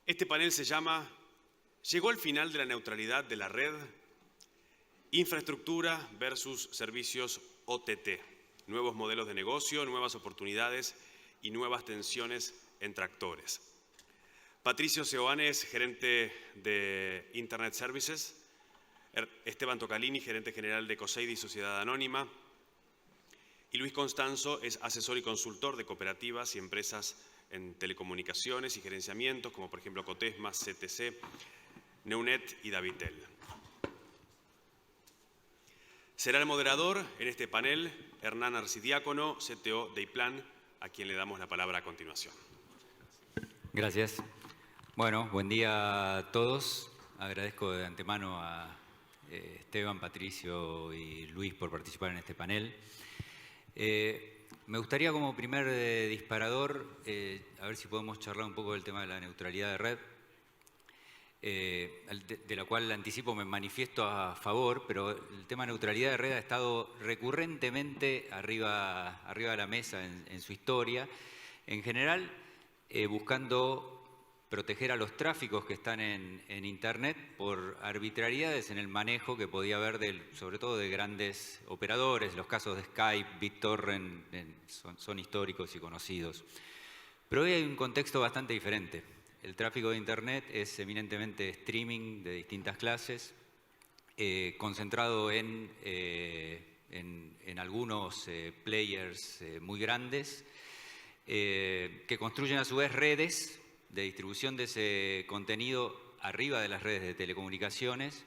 Este panel se llama «Llegó el final de la neutralidad de la red, infraestructura versus servicios OTT, nuevos modelos de negocio, nuevas oportunidades y nuevas tensiones entre actores». Patricio Seoane es gerente de Internet Services, Esteban Tocalini, gerente general de COSEIDI Sociedad Anónima, y Luis Constanzo es asesor y consultor de cooperativas y empresas en telecomunicaciones y gerenciamientos, como por ejemplo Cotesma, CTC, Neunet y Davitel. Será el moderador en este panel Hernán Arcidiácono, CTO de IPLAN, a quien le damos la palabra a continuación. Gracias. Bueno, buen día a todos. Agradezco de antemano a Esteban, Patricio y Luis por participar en este panel. Me gustaría como primer disparador, a ver si podemos charlar un poco del tema de la neutralidad de red, de la cual anticipo me manifiesto a favor, pero el tema de neutralidad de red ha estado recurrentemente arriba de la mesa en su historia, en general buscando proteger a los tráficos que están en Internet por arbitrariedades en el manejo que podía haber, sobre todo de grandes operadores. Los casos de Skype, BitTorrent son históricos y conocidos. Pero hoy hay un contexto bastante diferente. El tráfico de Internet es eminentemente streaming de distintas clases, concentrado en algunos players muy grandes, que construyen a su vez redes de distribución de ese contenido arriba de las redes de telecomunicaciones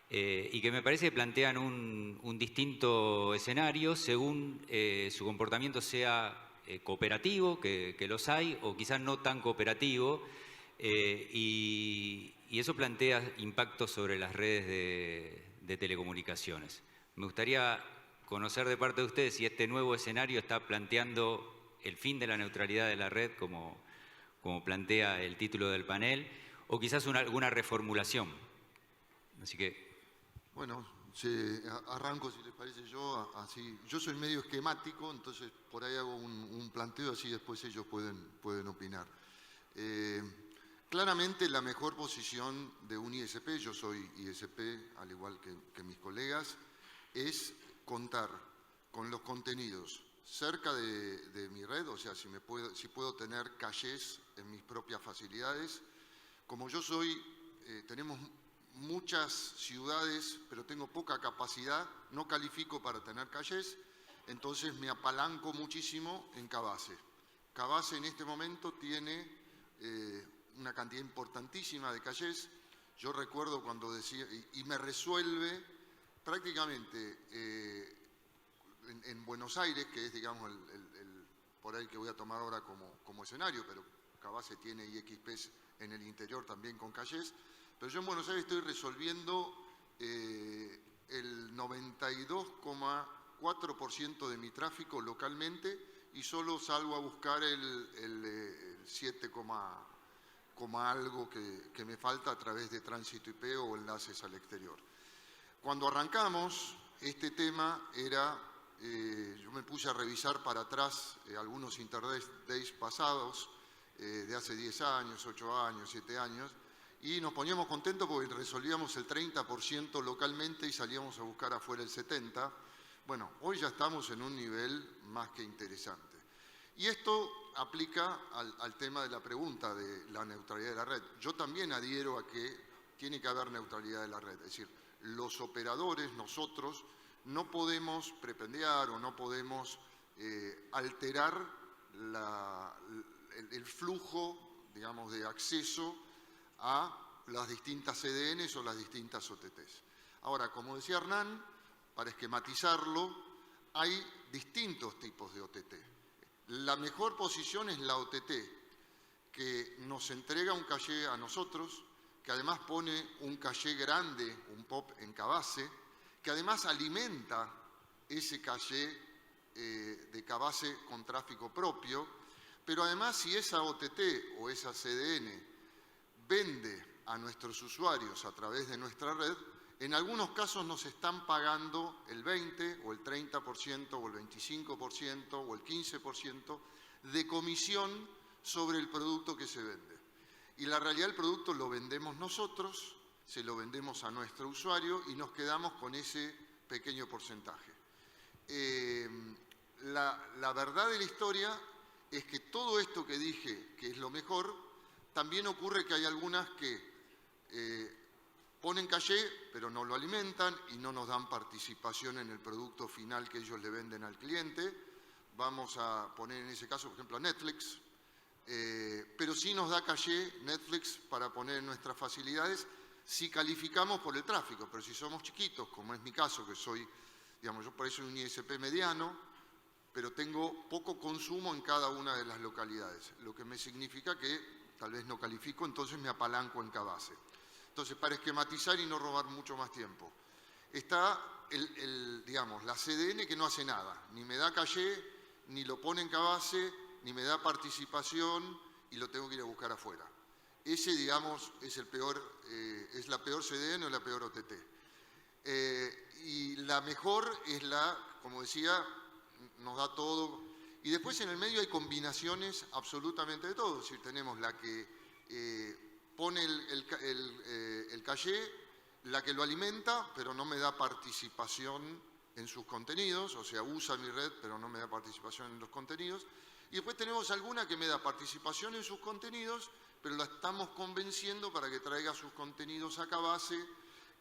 y que me parece que plantean un distinto escenario según su comportamiento sea cooperativo, que los hay, o quizás no tan cooperativo, y eso plantea impactos sobre las redes de telecomunicaciones. Me gustaría conocer de parte de ustedes si este nuevo escenario está planteando el fin de la neutralidad de la red como plantea el título del panel, o quizás alguna reformulación. Así que... Bueno, arranco, si les parece yo, así. Yo soy medio esquemático, entonces por ahí hago un planteo, así después ellos pueden opinar. Claramente la mejor posición de un ISP, yo soy ISP al igual que mis colegas, es contar con los contenidos cerca de mi red, o sea, si puedo tener cachés en mis propias facilidades. Como yo tenemos muchas ciudades, pero tengo poca capacidad, no califico para tener cachés, entonces me apalanco muchísimo en Cabase. Cabase en este momento tiene una cantidad importantísima de cachés. Yo recuerdo cuando decía, y me resuelve prácticamente en Buenos Aires, que es, digamos, por ahí que voy a tomar ahora como escenario, pero Cabase tiene IXPs en el interior también con cachés, pero yo en Buenos Aires estoy resolviendo el 92,4% de mi tráfico localmente y solo salgo a buscar el 7, algo que me falta a través de tránsito IP o enlaces al exterior. Cuando arrancamos, este tema era... yo me puse a revisar para atrás algunos Internet Days pasados, de hace 10 años, 8 años, 7 años, y nos poníamos contentos porque resolvíamos el 30% localmente y salíamos a buscar afuera el 70%. Bueno, hoy ya estamos en un nivel más que interesante. Y esto aplica al tema de la pregunta de la neutralidad de la red. Yo también adhiero a que tiene que haber neutralidad de la red, es decir, los operadores, nosotros, no podemos prependear o no podemos alterar el flujo, digamos, de acceso a las distintas CDNs o las distintas OTTs. Ahora, como decía Hernán, para esquematizarlo, hay distintos tipos de OTT. La mejor posición es la OTT, que nos entrega un caché a nosotros, que además pone un caché grande, un POP en Cabase, que además alimenta ese caché de Cabase con tráfico propio, pero además si esa OTT o esa CDN vende a nuestros usuarios a través de nuestra red, en algunos casos nos están pagando el 20% o el 30% o el 25% o el 15% de comisión sobre el producto que se vende. Y la realidad del producto lo vendemos nosotros, se lo vendemos a nuestro usuario y nos quedamos con ese pequeño porcentaje. La verdad de la historia es que todo esto que dije, que es lo mejor, también ocurre que hay algunas que ponen caché, pero no lo alimentan y no nos dan participación en el producto final que ellos le venden al cliente. Vamos a poner en ese caso, por ejemplo, a Netflix, pero sí nos da caché Netflix para poner en nuestras facilidades si calificamos por el tráfico, pero si somos chiquitos, como es mi caso, que soy, digamos, yo por eso soy un ISP mediano, pero tengo poco consumo en cada una de las localidades, lo que me significa que tal vez no califico, entonces me apalanco en Cabase. Entonces, para esquematizar y no robar mucho más tiempo, está digamos, la CDN que no hace nada, ni me da caché, ni lo pone en Cabase, ni me da participación y lo tengo que ir a buscar afuera. Ese, digamos, es es la peor CDN o la peor OTT. Y la mejor es como decía, nos da todo. Y después en el medio hay combinaciones absolutamente de todo. Es decir, tenemos la que pone el caché, la que lo alimenta, pero no me da participación en sus contenidos, o sea, usa mi red, pero no me da participación en los contenidos. Y después tenemos alguna que me da participación en sus contenidos, pero la estamos convenciendo para que traiga sus contenidos a Cabase,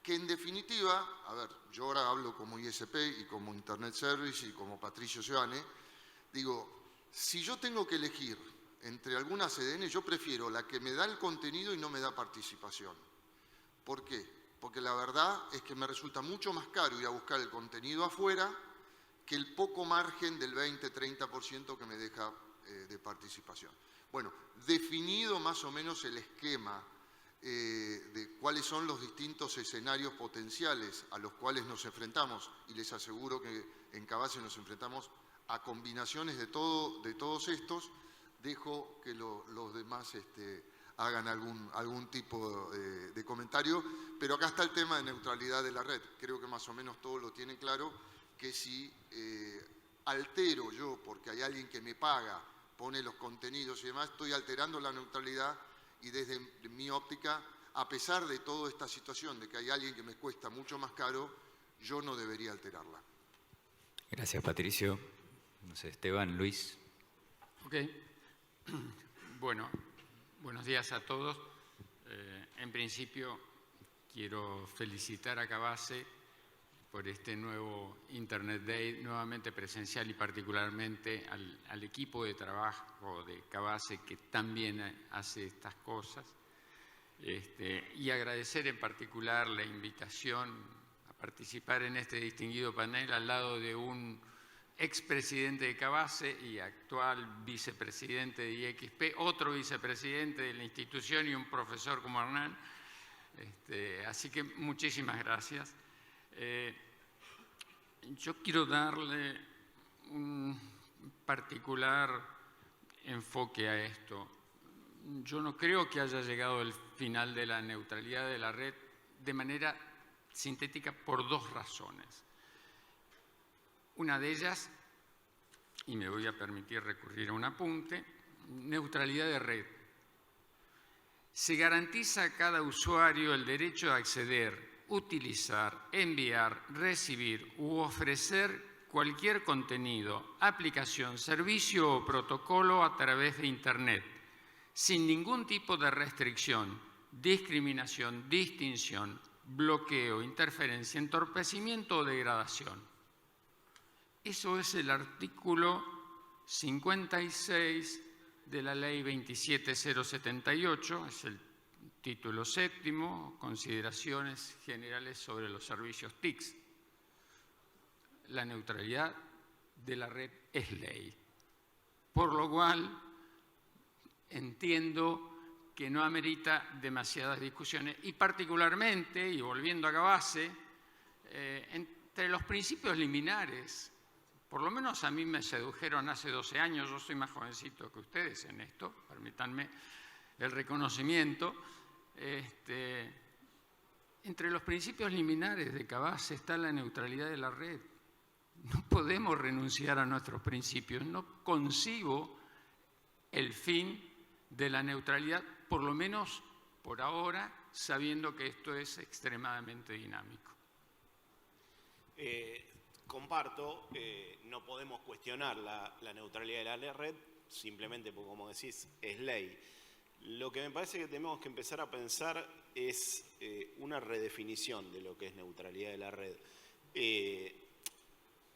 que en definitiva, a ver, yo ahora hablo como ISP y como Internet Service y como Patricio Seoane, digo, si yo tengo que elegir entre algunas CDN, yo prefiero la que me da el contenido y no me da participación. ¿Por qué? Porque la verdad es que me resulta mucho más caro ir a buscar el contenido afuera que el poco margen del 20-30% que me deja de participación. Bueno, definido más o menos el esquema de cuáles son los distintos escenarios potenciales a los cuales nos enfrentamos, y les aseguro que en Cabase nos enfrentamos a combinaciones de todos estos, dejo que los demás hagan algún tipo de comentario, pero acá está el tema de neutralidad de la red. Creo que más o menos todos lo tienen claro, que si altero yo, porque hay alguien que me paga, pone los contenidos y demás, estoy alterando la neutralidad y desde mi óptica, a pesar de toda esta situación de que hay alguien que me cuesta mucho más caro, yo no debería alterarla. Gracias, Patricio. No sé, Esteban, Luis. Ok. Bueno, buenos días a todos. En principio, quiero felicitar a Cabase por este nuevo Internet Day, nuevamente presencial, y particularmente al equipo de trabajo de Cabase, que también hace estas cosas. Y agradecer en particular la invitación a participar en este distinguido panel al lado de un expresidente de Cabase y actual vicepresidente de IXP, otro vicepresidente de la institución y un profesor como Hernán. Así que muchísimas gracias. Yo quiero darle un particular enfoque a esto. Yo no creo que haya llegado el final de la neutralidad de la red de manera sintética por dos razones. Una de ellas, y me voy a permitir recurrir a un apunte, neutralidad de red. Se garantiza a cada usuario el derecho a acceder, utilizar, enviar, recibir u ofrecer cualquier contenido, aplicación, servicio o protocolo a través de Internet, sin ningún tipo de restricción, discriminación, distinción, bloqueo, interferencia, entorpecimiento o degradación. Eso es el artículo 56 de la Ley 27078, es el título séptimo, consideraciones generales sobre los servicios TICs. La neutralidad de la red es ley, por lo cual entiendo que no amerita demasiadas discusiones y particularmente, y volviendo a Cabase, entre los principios liminares, por lo menos a mí me sedujeron hace 12 años, yo soy más jovencito que ustedes en esto, permítanme el reconocimiento. Entre los principios liminares de Cabase está la neutralidad de la red. No podemos renunciar a nuestros principios. No concibo el fin de la neutralidad, por lo menos por ahora, sabiendo que esto es extremadamente dinámico. Comparto, no podemos cuestionar la neutralidad de la red, simplemente porque, como decís, es ley. Lo que me parece que tenemos que empezar a pensar es una redefinición de lo que es neutralidad de la red.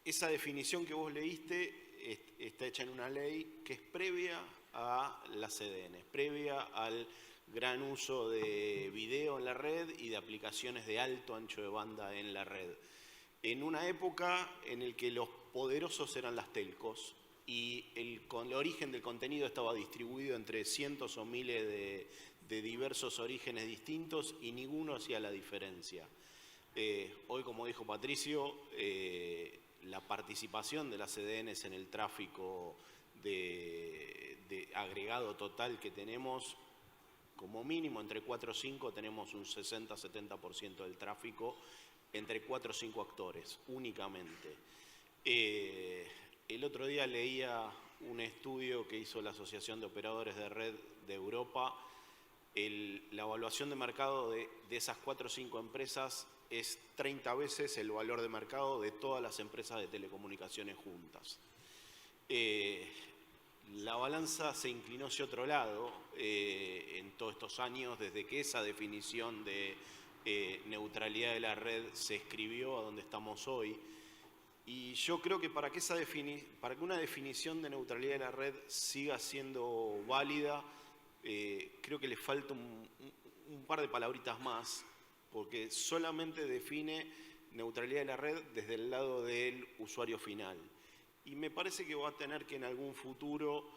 Esa definición que vos leíste está hecha en una ley que es previa a la CDN, es previa al gran uso de video en la red y de aplicaciones de alto ancho de banda en la red. En una época en la que los poderosos eran las telcos y el origen del contenido estaba distribuido entre cientos o miles de diversos orígenes distintos y ninguno hacía la diferencia. Hoy, como dijo Patricio, la participación de las CDNs en el tráfico de agregado total que tenemos, como mínimo entre 4 o 5 tenemos un 60-70% del tráfico entre 4 o 5 actores, únicamente. El otro día leía un estudio que hizo la Asociación de Operadores de Red de Europa. La evaluación de mercado de esas 4 o 5 empresas es 30 veces el valor de mercado de todas las empresas de telecomunicaciones juntas. La balanza se inclinó hacia otro lado en todos estos años, desde que esa definición de neutralidad de la red se escribió a donde estamos hoy. Y yo creo que para que una definición de neutralidad de la red siga siendo válida, creo que le falta un par de palabritas más, porque solamente define neutralidad de la red desde el lado del usuario final. Y me parece que va a tener que en algún futuro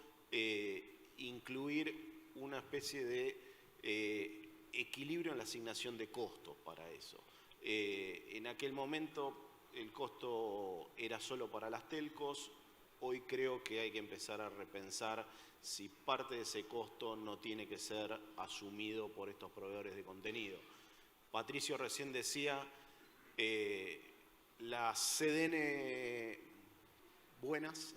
incluir una especie de equilibrio en la asignación de costos para eso. En aquel momento el costo era solo para las telcos, hoy creo que hay que empezar a repensar si parte de ese costo no tiene que ser asumido por estos proveedores de contenido. Patricio recién decía, las CDN buenas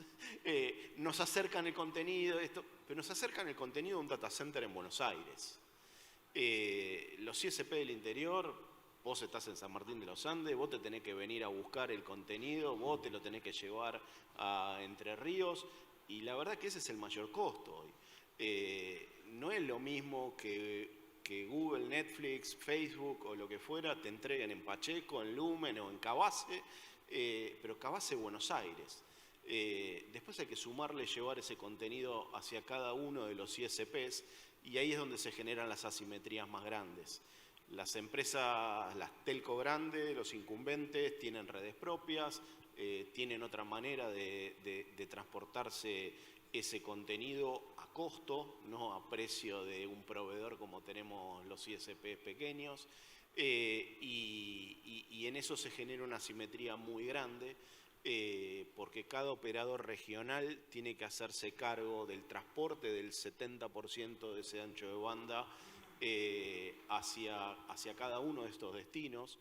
nos acercan el contenido, pero nos acercan el contenido a un data center en Buenos Aires. Los ISP del interior, vos estás en San Martín de los Andes, vos te tenés que venir a buscar el contenido, vos te lo tenés que llevar a Entre Ríos, y la verdad que ese es el mayor costo hoy. No es lo mismo que Google, Netflix, Facebook o lo que fuera te entreguen en Pacheco, en Lumen o en Cabase, pero Cabase, Buenos Aires. Después hay que sumarle llevar ese contenido hacia cada uno de los ISPs, y ahí es donde se generan las asimetrías más grandes. Las empresas, las telco grandes, los incumbentes, tienen redes propias, tienen otra manera de transportarse ese contenido a costo, no a precio de un proveedor como tenemos los ISPs pequeños, y en eso se genera una asimetría muy grande, porque cada operador regional tiene que hacerse cargo del transporte del 70% de ese ancho de banda hacia cada uno de estos destinos.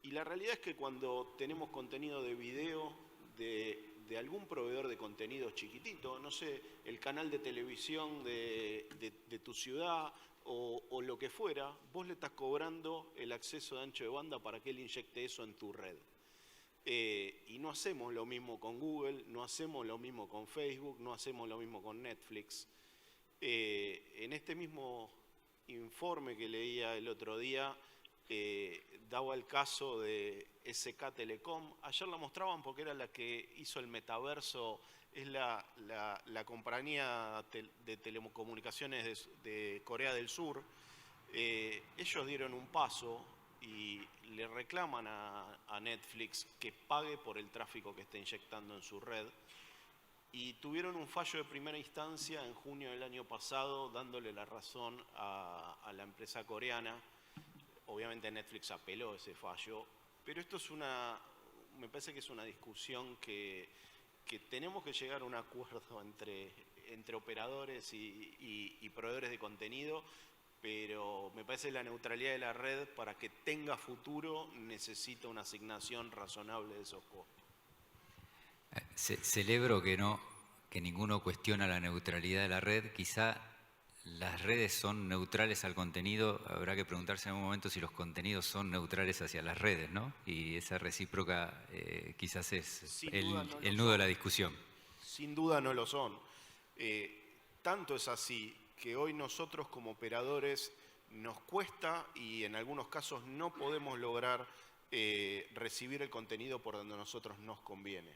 Y la realidad es que cuando tenemos contenido de video de algún proveedor de contenido chiquitito, no sé, el canal de televisión de tu ciudad o lo que fuera, vos le estás cobrando el acceso de ancho de banda para que él inyecte eso en tu red. Y no hacemos lo mismo con Google, no hacemos lo mismo con Facebook, no hacemos lo mismo con Netflix. En este mismo informe que leía el otro día, daba el caso de SK Telecom. Ayer la mostraban porque era la que hizo el metaverso, es la compañía de telecomunicaciones de Corea del Sur. Ellos dieron un paso y le reclaman a Netflix que pague por el tráfico que está inyectando en su red. Y tuvieron un fallo de primera instancia en junio del año pasado, dándole la razón a la empresa coreana. Obviamente Netflix apeló ese fallo, pero esto es me parece que es una discusión que tenemos que llegar a un acuerdo entre operadores y proveedores de contenido, pero me parece que la neutralidad de la red, para que tenga futuro, necesita una asignación razonable de esos costos. Celebro que ninguno cuestiona la neutralidad de la red. Quizá las redes son neutrales al contenido, habrá que preguntarse en algún momento si los contenidos son neutrales hacia las redes, ¿no? Y esa recíproca quizás es Sin el duda no lo nudo de son. la discusión. Sin duda no lo son. Tanto es así que hoy nosotros como operadores nos cuesta y en algunos casos no podemos lograr recibir el contenido por donde a nosotros nos conviene.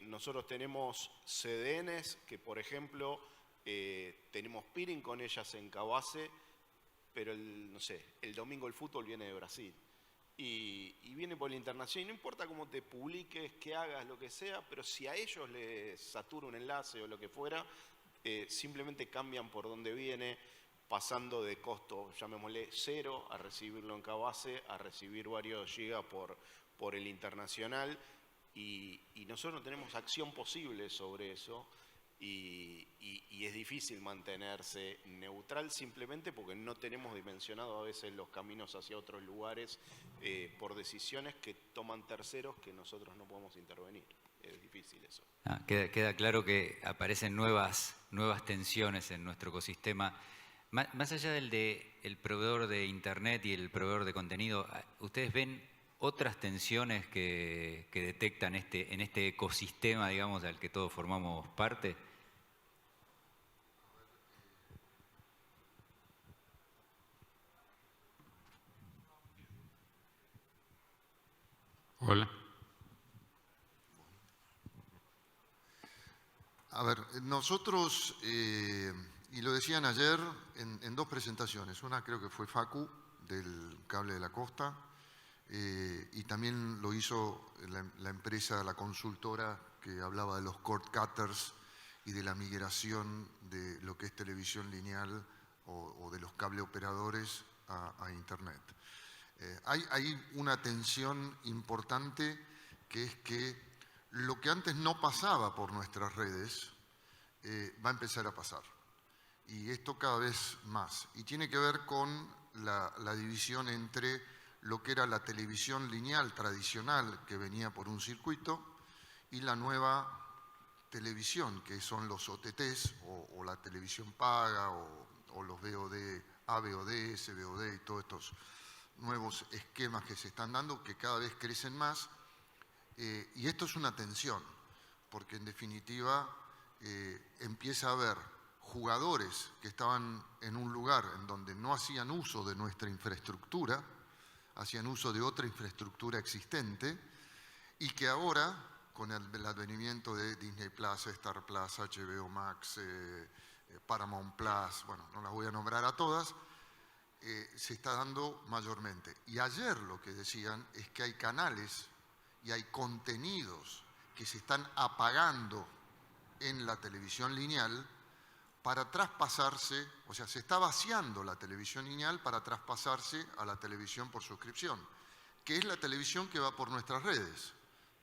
Nosotros tenemos CDNs que, por ejemplo, tenemos peering con ellas en Cabase, pero no sé, el domingo el fútbol viene de Brasil. Y viene por la internación, y no importa cómo te publiques, qué hagas, lo que sea, pero si a ellos les satura un enlace o lo que fuera, simplemente cambian por dónde viene, pasando de costo, llamémosle 0, a recibirlo en Cabase, a recibir varios gigas por el internacional, y nosotros no tenemos acción posible sobre eso, y es difícil mantenerse neutral simplemente porque no tenemos dimensionado a veces los caminos hacia otros lugares por decisiones que toman terceros que nosotros no podemos intervenir. Es difícil eso. Queda claro que aparecen nuevas tensiones en nuestro ecosistema. Más allá del proveedor de Internet y el proveedor de contenido, ¿ustedes ven otras tensiones que detectan en este ecosistema, digamos, del que todos formamos parte? Hola. A ver, nosotros, y lo decían ayer en dos presentaciones, una creo que fue Facu, del Cable de la Costa, y también lo hizo la empresa, la consultora que hablaba de los cord cutters y de la migración de lo que es televisión lineal o de los cable operadores a Internet. Hay una tensión importante que es que lo que antes no pasaba por nuestras redes va a empezar a pasar. Y esto cada vez más. Y tiene que ver con la división entre lo que era la televisión lineal tradicional que venía por un circuito y la nueva televisión, que son los OTTs o la televisión paga o los VOD, AVOD, SVOD y todos estos nuevos esquemas que se están dando, que cada vez crecen más. Y esto es una tensión, porque en definitiva empieza a haber jugadores que estaban en un lugar en donde no hacían uso de nuestra infraestructura, hacían uso de otra infraestructura existente, y que ahora, con el advenimiento de Disney Plus, Star Plus, HBO Max, Paramount Plus, bueno, no las voy a nombrar a todas, se está dando mayormente. Y ayer lo que decían es que hay canales y hay contenidos que se están apagando en la televisión lineal para traspasarse, o sea, se está vaciando la televisión lineal para traspasarse a la televisión por suscripción, que es la televisión que va por nuestras redes,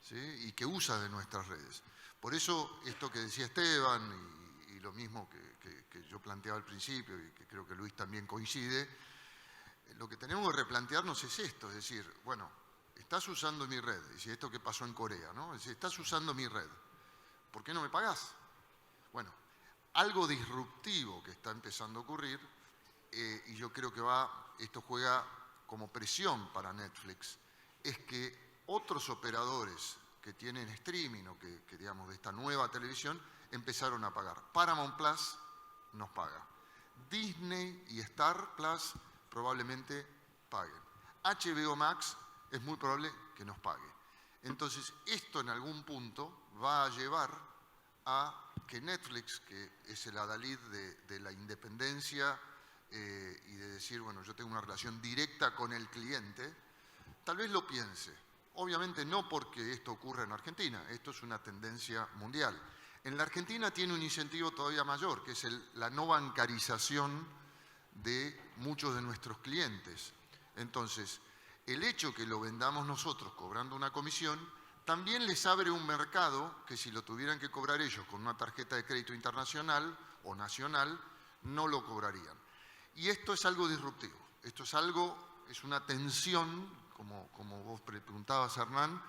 ¿sí? Y que usa de nuestras redes. Por eso, esto que decía Esteban y lo mismo que yo planteaba al principio y que creo que Luis también coincide, lo que tenemos que replantearnos es esto, es decir, bueno, estás usando mi red, y si esto que pasó en Corea, ¿no? Es decir, estás usando mi red, ¿por qué no me pagás? Bueno, algo disruptivo que está empezando a ocurrir, y yo creo que esto juega como presión para Netflix, es que otros operadores que tienen streaming o que digamos, de esta nueva televisión, empezaron a pagar. Paramount Plus nos paga. Disney y Star Plus probablemente paguen. HBO Max es muy probable que nos pague. Entonces, esto en algún punto va a llevar a que Netflix, que es el adalid de la independencia y de decir, bueno, yo tengo una relación directa con el cliente, tal vez lo piense. Obviamente no porque esto ocurra en Argentina, esto es una tendencia mundial. En la Argentina tiene un incentivo todavía mayor, que es la no bancarización de muchos de nuestros clientes. Entonces, el hecho que lo vendamos nosotros cobrando una comisión, también les abre un mercado que si lo tuvieran que cobrar ellos con una tarjeta de crédito internacional o nacional, no lo cobrarían. Y esto es algo disruptivo, esto es una tensión, como vos preguntabas, Hernán,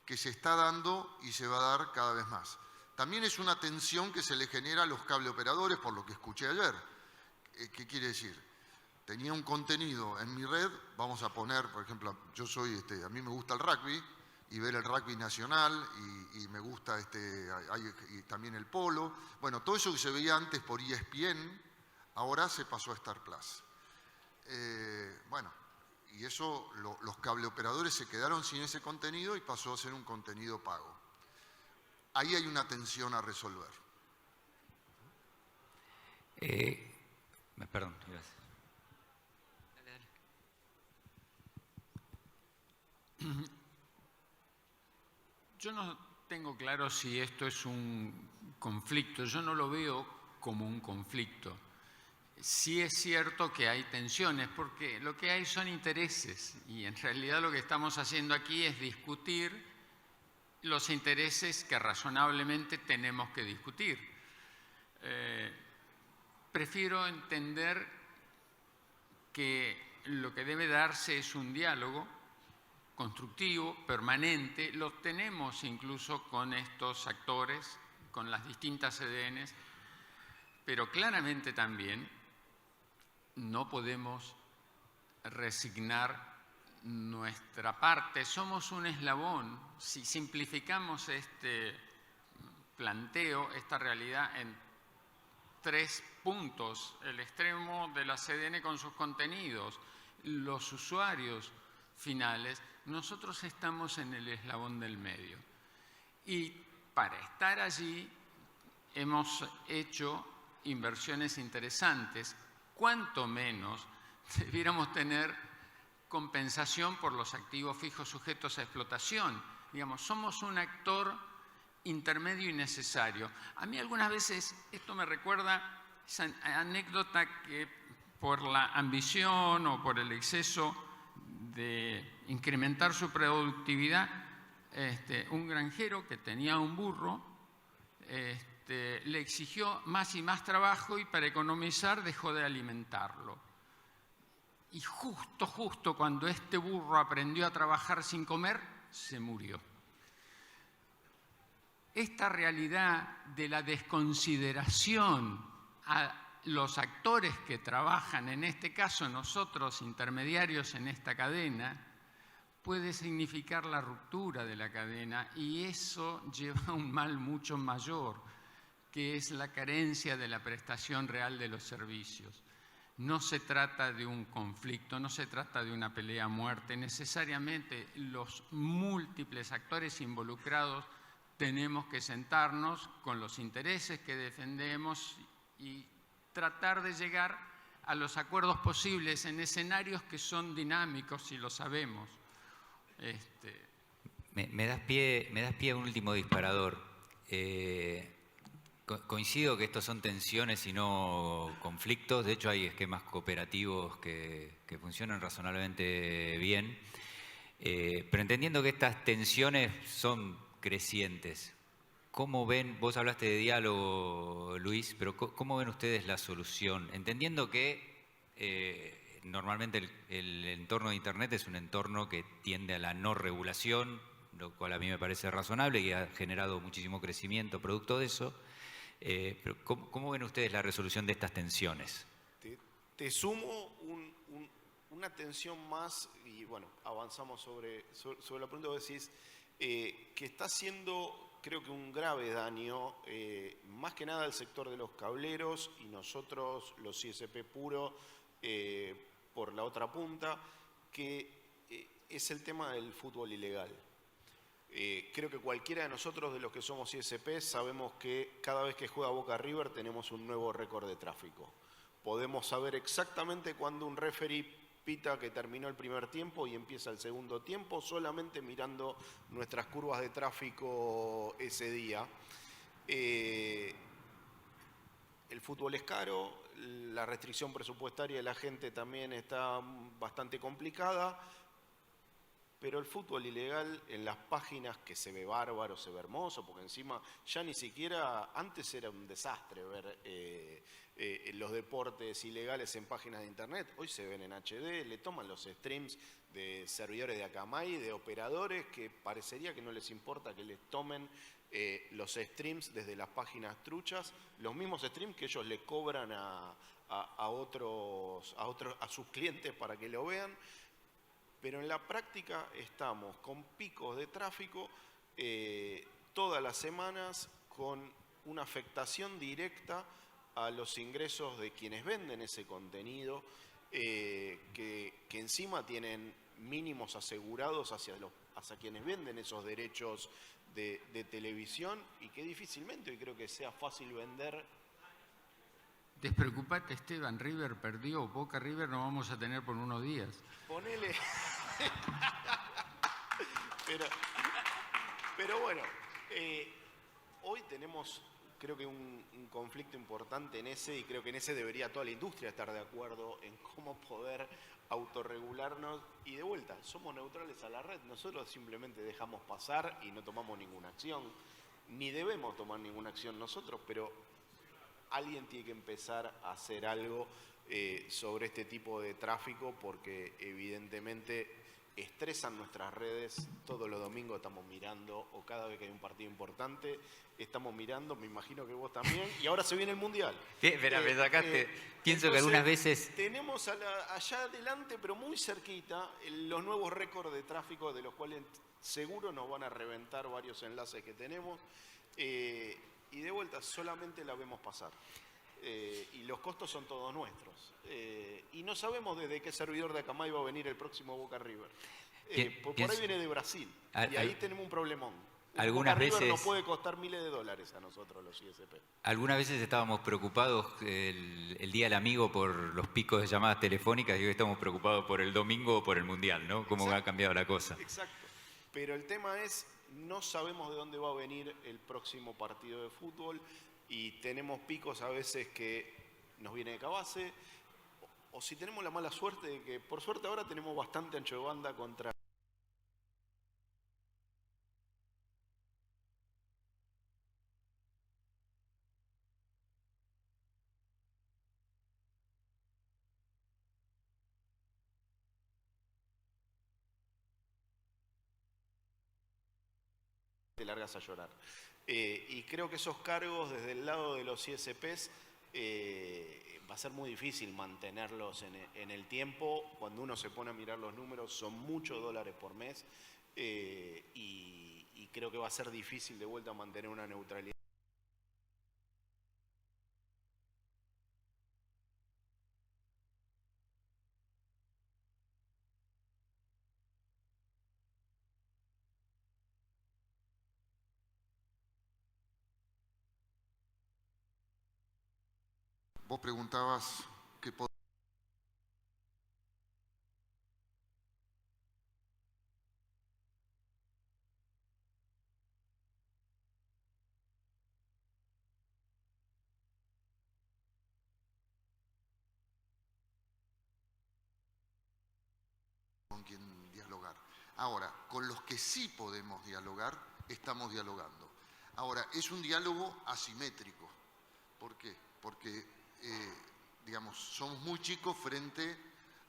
que se está dando y se va a dar cada vez más. También es una tensión que se le genera a los cable operadores, por lo que escuché ayer. ¿Qué quiere decir? Tenía un contenido en mi red, vamos a poner, por ejemplo, yo soy, a mí me gusta el rugby, y ver el rugby nacional, y me gusta y también el polo. Bueno, todo eso que se veía antes por ESPN, ahora se pasó a Star Plus. Bueno, y eso, los cableoperadores se quedaron sin ese contenido y pasó a ser un contenido pago. Ahí hay una tensión a resolver. Perdón, gracias. Yo no tengo claro si esto es un conflicto, yo no lo veo como un conflicto. Sí es cierto que hay tensiones, porque lo que hay son intereses, y en realidad lo que estamos haciendo aquí es discutir los intereses que razonablemente tenemos que discutir. Prefiero entender que lo que debe darse es un diálogo constructivo, permanente, lo tenemos incluso con estos actores, con las distintas CDNs, pero claramente también no podemos resignar nuestra parte. Somos un eslabón. Si simplificamos este planteo, esta realidad en 3 puntos, el extremo de la CDN con sus contenidos, los usuarios finales, nosotros estamos en el eslabón del medio. Y para estar allí hemos hecho inversiones interesantes, cuanto menos debiéramos tener compensación por los activos fijos sujetos a explotación. Digamos, somos un actor intermedio y necesario. A mí algunas veces esto me recuerda esa anécdota que por la ambición o por el exceso de incrementar su productividad, un granjero que tenía un burro le exigió más y más trabajo y para economizar dejó de alimentarlo. Y justo cuando este burro aprendió a trabajar sin comer, se murió. Esta realidad de la desconsideración a los actores que trabajan, en este caso nosotros intermediarios en esta cadena, puede significar la ruptura de la cadena, y eso lleva a un mal mucho mayor, que es la carencia de la prestación real de los servicios. No se trata de un conflicto, no se trata de una pelea a muerte. Necesariamente los múltiples actores involucrados tenemos que sentarnos con los intereses que defendemos y tratar de llegar a los acuerdos posibles en escenarios que son dinámicos, y lo sabemos. Me das pie a un último disparador. Coincido que estos son tensiones y no conflictos. De hecho, hay esquemas cooperativos que funcionan razonablemente bien. Pero entendiendo que estas tensiones son crecientes, ¿cómo ven? Vos hablaste de diálogo, Luis, pero ¿cómo ven ustedes la solución? Entendiendo que normalmente el entorno de Internet es un entorno que tiende a la no regulación, lo cual a mí me parece razonable y ha generado muchísimo crecimiento producto de eso. Pero ¿cómo ven ustedes la resolución de estas tensiones? Te sumo una tensión más, y bueno, avanzamos sobre la pregunta que decís, que está haciendo, creo que un grave daño, más que nada al sector de los cableros y nosotros, los ISP puro, por la otra punta, que es el tema del fútbol ilegal. Creo que cualquiera de nosotros, de los que somos ISP, sabemos que cada vez que juega Boca River tenemos un nuevo récord de tráfico. Podemos saber exactamente cuándo un referee pita que terminó el primer tiempo y empieza el segundo tiempo, solamente mirando nuestras curvas de tráfico ese día. El fútbol es caro, la restricción presupuestaria de la gente también está bastante complicada, pero el fútbol ilegal en las páginas, que se ve bárbaro, se ve hermoso, porque encima ya ni siquiera, antes era un desastre ver los deportes ilegales en páginas de internet, hoy se ven en HD, le toman los streams de servidores de Akamai, de operadores, que parecería que no les importa que les tomen los streams desde las páginas truchas, los mismos streams que ellos le cobran a sus clientes para que lo vean, pero en la práctica estamos con picos de tráfico todas las semanas, con una afectación directa a los ingresos de quienes venden ese contenido, que encima tienen mínimos asegurados hacia quienes venden esos derechos de televisión, y que difícilmente hoy creo que sea fácil vender. Despreocupate, Esteban, River perdió, Boca River no vamos a tener por unos días. Ponele. Pero bueno, hoy tenemos, creo que un conflicto importante en ese, y creo que en ese debería toda la industria estar de acuerdo en cómo poder autorregularnos. Y de vuelta, somos neutrales a la red, nosotros simplemente dejamos pasar y no tomamos ninguna acción, ni debemos tomar ninguna acción nosotros, pero alguien tiene que empezar a hacer algo sobre este tipo de tráfico, porque evidentemente estresan nuestras redes. Todos los domingos estamos mirando, o cada vez que hay un partido importante estamos mirando, me imagino que vos también, y ahora se viene el Mundial. Espera, me sacaste. Pienso Entonces, que algunas veces... tenemos allá adelante, pero muy cerquita, los nuevos récords de tráfico, de los cuales seguro nos van a reventar varios enlaces que tenemos, y de vuelta solamente la vemos pasar. Y los costos son todos nuestros. Y no sabemos desde qué servidor de Akamai va a venir el próximo Boca River. Por ahí viene de Brasil. Y ahí tenemos un problemón. Algunas Boca River veces nos puede costar miles de dólares a nosotros, los ISP. Algunas veces estábamos preocupados el Día del Amigo por los picos de llamadas telefónicas, y hoy estamos preocupados por el domingo o por el Mundial, ¿no? Cómo ha cambiado la cosa. Exacto. Pero el tema es, no sabemos de dónde va a venir el próximo partido de fútbol, y tenemos picos a veces que nos viene de Cabase, o si tenemos la mala suerte de que, por suerte ahora tenemos bastante ancho de banda contra... te largas a llorar. Y creo que esos cargos desde el lado de los ISPs va a ser muy difícil mantenerlos en el tiempo. Cuando uno se pone a mirar los números, son muchos dólares por mes, y creo que va a ser difícil de vuelta mantener una neutralidad. Vos preguntabas qué podemos con quien dialogar. Ahora, con los que sí podemos dialogar, estamos dialogando. Ahora, es un diálogo asimétrico. ¿Por qué? Porque, digamos, somos muy chicos frente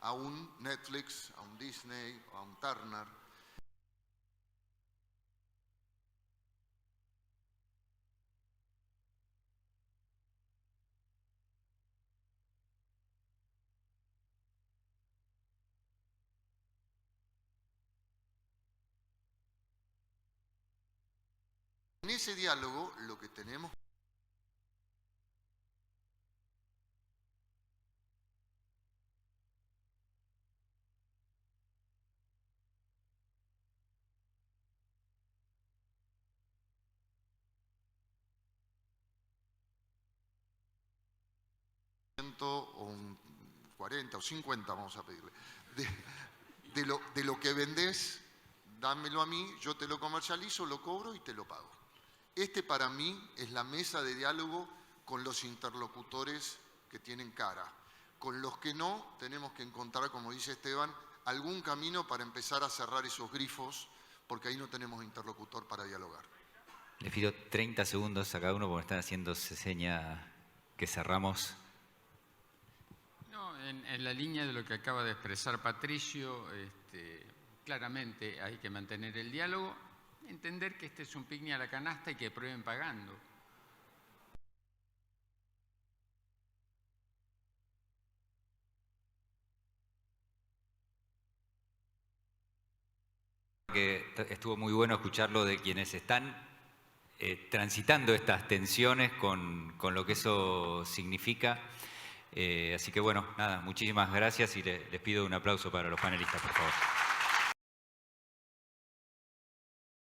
a un Netflix, a un Disney, a un Turner. En ese diálogo lo que tenemos o un 40 o 50, vamos a pedirle, de lo que vendés, dámelo a mí, yo te lo comercializo, lo cobro y te lo pago. Este para mí es la mesa de diálogo con los interlocutores que tienen cara. Con los que no, tenemos que encontrar, como dice Esteban, algún camino para empezar a cerrar esos grifos, porque ahí no tenemos interlocutor para dialogar. Les pido 30 segundos a cada uno porque están haciendo seña que cerramos. No, en la línea de lo que acaba de expresar Patricio, claramente hay que mantener el diálogo. entender que este es un picnic a la canasta y que prueben pagando. Que estuvo muy bueno escucharlo de quienes están transitando estas tensiones con lo que eso significa. Así que bueno, nada, muchísimas gracias y les pido un aplauso para los panelistas, por favor.